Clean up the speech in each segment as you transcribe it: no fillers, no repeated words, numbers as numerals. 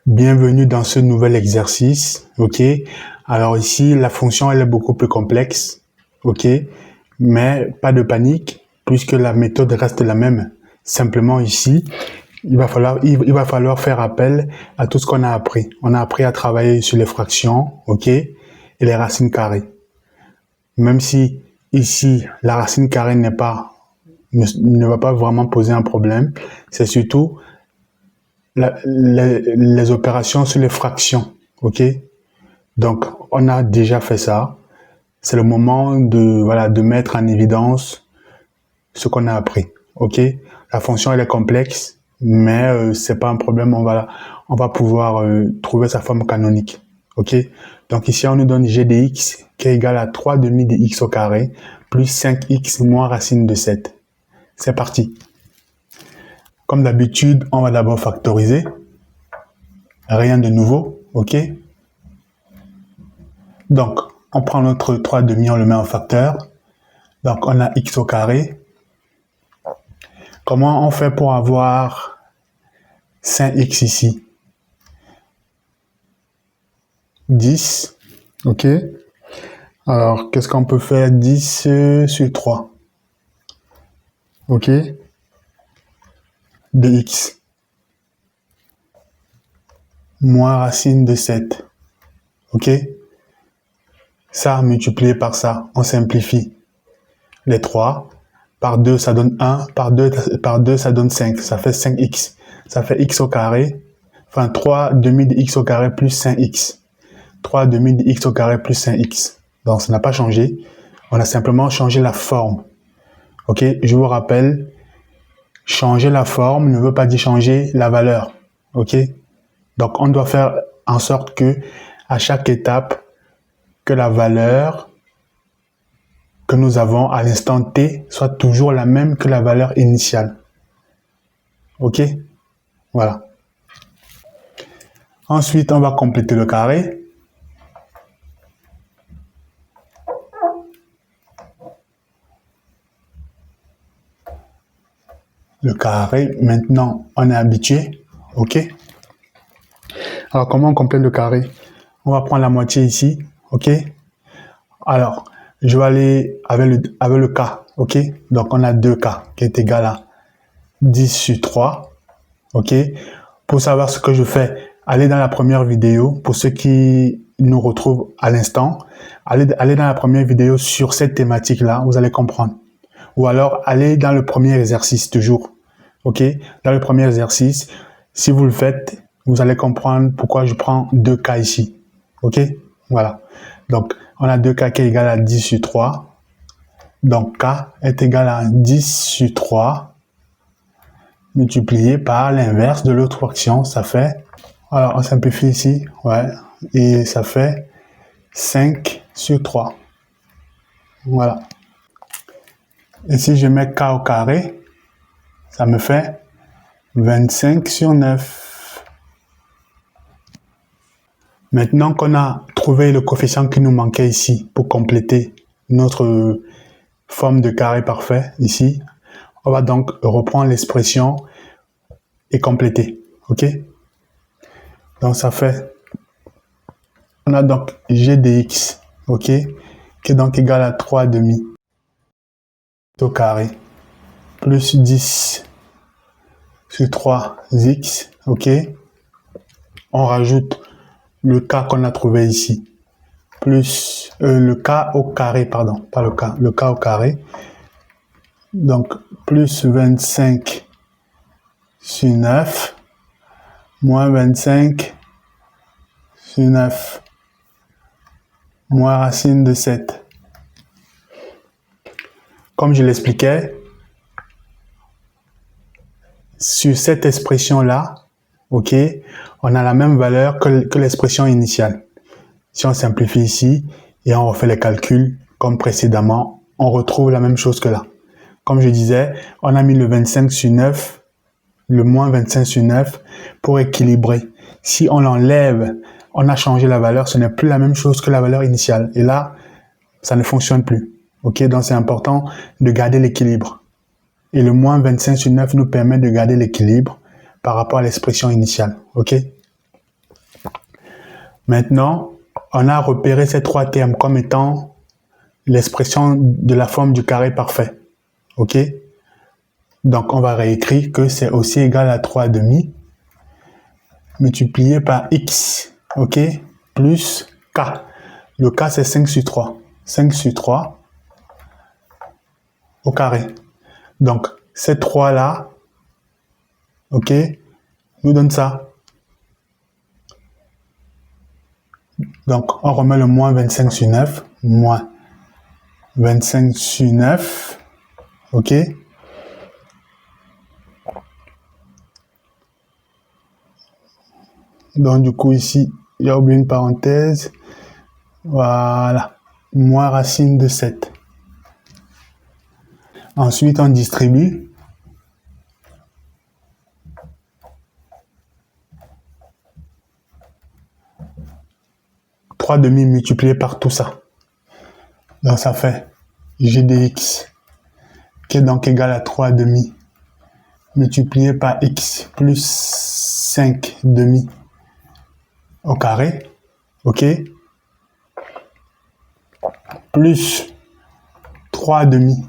Bienvenue dans ce nouvel exercice, ok? Alors ici, la fonction, elle est beaucoup plus complexe, ok? Mais pas de panique, puisque la méthode reste la même. Simplement ici, il va falloir faire appel à tout ce qu'on a appris. On a appris à travailler sur les fractions, ok? Et les racines carrées. Même si ici, la racine carrée ne va pas vraiment poser un problème, c'est surtout les opérations sur les fractions, ok? Donc, on a déjà fait ça. C'est le moment de mettre en évidence ce qu'on a appris, ok? La fonction, elle est complexe, mais c'est pas un problème. On va pouvoir trouver sa forme canonique, ok? Donc ici, on nous donne g de x qui est égal à 3 demi de x au carré plus 5x moins racine de 7. C'est parti. Comme d'habitude, on va d'abord factoriser. Rien de nouveau, ok? Donc, on prend notre 3 demi, on le met en facteur. Donc, on a x au carré. Comment on fait pour avoir 5x ici? 10, ok? Alors, qu'est-ce qu'on peut faire? 10 sur 3, ok? De x. Moins racine de 7, ok? Ça, multiplié par ça, on simplifie. Les 3, par 2, ça donne 1, par 2, ça donne 5, ça fait 5x. Ça fait x au carré, enfin 3 demi de x au carré plus 5x. 3 demi de x au carré plus 5x. Donc, ça n'a pas changé. On a simplement changé la forme. Ok, je vous rappelle, changer la forme ne veut pas dire changer la valeur. Ok, donc on doit faire en sorte que, à chaque étape, que la valeur que nous avons à l'instant t soit toujours la même que la valeur initiale. Ok, voilà. Ensuite, on va compléter le carré. Le carré, maintenant, on est habitué. Ok. Alors, comment on complète le carré? On va prendre la moitié ici. Ok. Alors, je vais aller avec le k. Ok. Donc, on a 2k qui est égal à 10 sur 3. Ok. Pour savoir ce que je fais, allez dans la première vidéo. Pour ceux qui nous retrouvent à l'instant, allez dans la première vidéo sur cette thématique-là. Vous allez comprendre. Ou alors, allez dans le premier exercice toujours. Ok, dans le premier exercice, si vous le faites, vous allez comprendre pourquoi je prends 2k ici. Ok, voilà. Donc, on a 2k qui est égal à 10 sur 3. Donc, k est égal à 10 sur 3 multiplié par l'inverse de l'autre fraction. Ça fait, alors on simplifie ici, ouais, et ça fait 5 sur 3. Voilà. Et si je mets k au carré, ça me fait 25 sur 9. Maintenant qu'on a trouvé le coefficient qui nous manquait ici pour compléter notre forme de carré parfait ici, on va donc reprendre l'expression et compléter. Ok? Donc ça fait, on a donc g de x, ok, qui est donc égal à 3 demi au carré plus 10 sur 3x, ok. On rajoute le k qu'on a trouvé ici, plus le k au carré, pardon, pas le k au carré. Donc, plus 25 sur 9, moins 25 sur 9, moins racine de 7. Comme je l'expliquais, sur cette expression-là, ok, on a la même valeur que l'expression initiale. Si on simplifie ici et on refait les calculs comme précédemment, on retrouve la même chose que là. Comme je disais, on a mis le 25 sur 9, le moins 25 sur 9 pour équilibrer. Si on l'enlève, on a changé la valeur, ce n'est plus la même chose que la valeur initiale. Et là, ça ne fonctionne plus. Ok, donc c'est important de garder l'équilibre. Et le moins 25 sur 9 nous permet de garder l'équilibre par rapport à l'expression initiale. Ok? Maintenant, on a repéré ces trois termes comme étant l'expression de la forme du carré parfait. OK? Donc, on va réécrire que c'est aussi égal à 3,5 multiplié par x, OK? Plus k. Le k, c'est 5 sur 3. 5 sur 3 au carré. Donc, ces trois-là, OK, nous donne ça. Donc, on remet le moins 25 sur 9. Moins 25 sur 9. OK? Donc, du coup, ici, il y a oublié une parenthèse. Voilà. Moins racine de 7. Ensuite, on distribue. Trois demi multiplié par tout ça. Donc, ça fait g de x qui est donc égal à 3 demi multiplié par x plus 5 demi au carré. OK? Plus 3 demi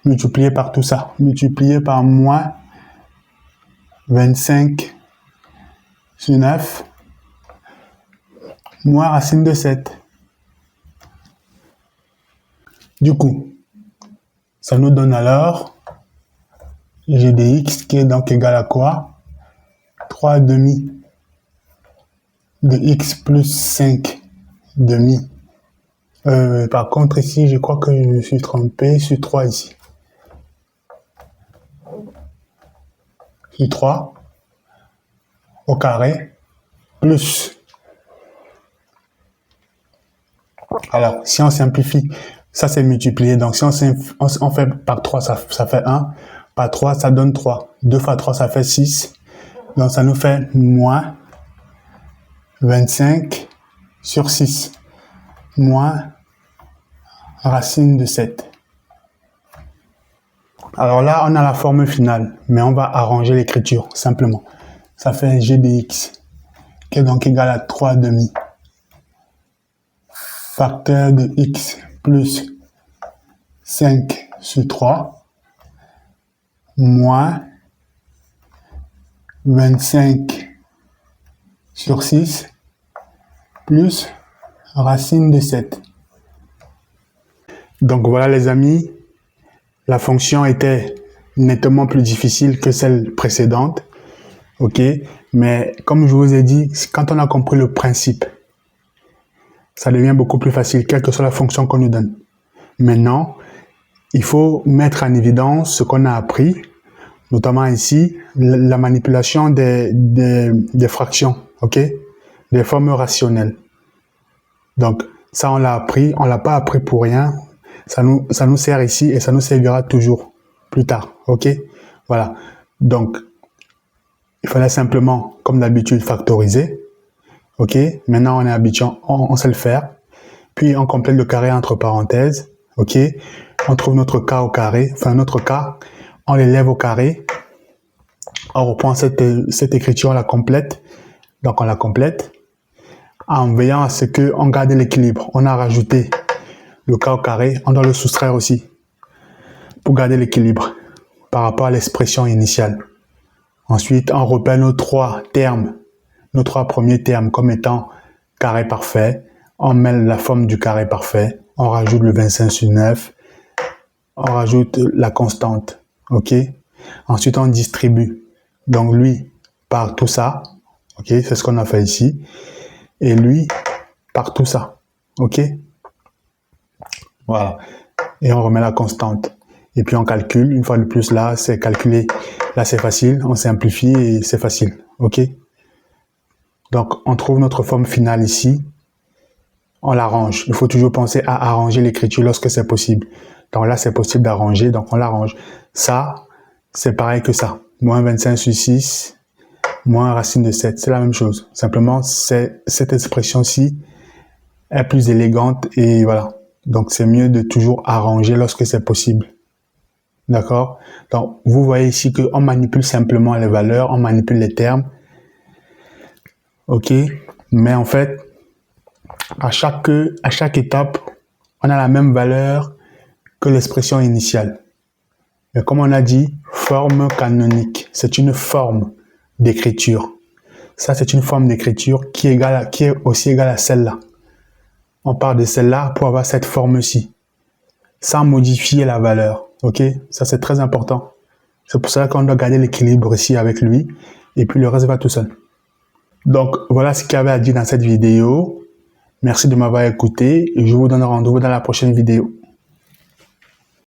multiplié par tout ça. Multiplié par moins 25 sur 9 moins racine de 7. Du coup, ça nous donne alors g de x qui est donc égal à quoi? 3 demi de x plus 5 demi. Par contre, ici, je crois que je me suis trompé sur 3 ici. Sur 3 au carré plus. Alors, si on simplifie, ça c'est multiplié. Donc, si on fait par 3, ça fait 1. Par 3, ça donne 3. 2 fois 3, ça fait 6. Donc, ça nous fait moins 25 sur 6. Moins racine de 7. Alors là, on a la formule finale, mais on va arranger l'écriture, simplement. Ça fait g de x, qui est donc égal à 3 demi. Facteur de x plus 5 sur 3, moins 25 sur 6, plus racine de 7. Donc voilà les amis, la fonction était nettement plus difficile que celle précédente, ok, mais comme je vous ai dit, quand on a compris le principe, ça devient beaucoup plus facile, quelle que soit la fonction qu'on nous donne. Maintenant, il faut mettre en évidence ce qu'on a appris, notamment ici, la manipulation des fractions, ok, des formes rationnelles. Donc, ça on l'a appris, on l'a pas appris pour rien. Ça nous sert ici et ça nous servira toujours plus tard, ok? Voilà. Donc, il fallait simplement, comme d'habitude, factoriser, ok? Maintenant, on est habitué, on sait le faire. Puis, on complète le carré entre parenthèses, ok? On trouve notre k au carré, enfin notre k, on l'élève au carré. On reprend cette écriture, on la complète. Donc, on la complète en veillant à ce qu'on garde l'équilibre. On a rajouté le k au carré, on doit le soustraire aussi pour garder l'équilibre par rapport à l'expression initiale. Ensuite, on repère nos trois termes, nos trois premiers termes comme étant carré parfait. On met la forme du carré parfait, on rajoute le 25 sur 9, on rajoute la constante, ok? Ensuite, on distribue. Donc, lui, par tout ça, ok? C'est ce qu'on a fait ici. Et lui, par tout ça, ok? Voilà. Et on remet la constante. Et puis on calcule. Une fois de plus, là, c'est calculé. Là, c'est facile. On simplifie et c'est facile. OK? Donc, on trouve notre forme finale ici. On l'arrange. Il faut toujours penser à arranger l'écriture lorsque c'est possible. Donc là, c'est possible d'arranger. Donc, on l'arrange. Ça, c'est pareil que ça. Moins 25 sur 6, moins racine de 7. C'est la même chose. Simplement, cette expression-ci est plus élégante et voilà. Donc, c'est mieux de toujours arranger lorsque c'est possible. D'accord? Donc, vous voyez ici qu'on manipule simplement les valeurs, on manipule les termes. OK? Mais en fait, à chaque étape, on a la même valeur que l'expression initiale. Mais comme on a dit, forme canonique, c'est une forme d'écriture. Ça, c'est une forme d'écriture qui est aussi égale à celle-là. On part de celle-là pour avoir cette forme-ci, sans modifier la valeur. Ok? Ça, c'est très important. C'est pour ça qu'on doit garder l'équilibre ici avec lui, et puis le reste va tout seul. Donc, voilà ce qu'il y avait à dire dans cette vidéo. Merci de m'avoir écouté, et je vous donne rendez-vous dans la prochaine vidéo.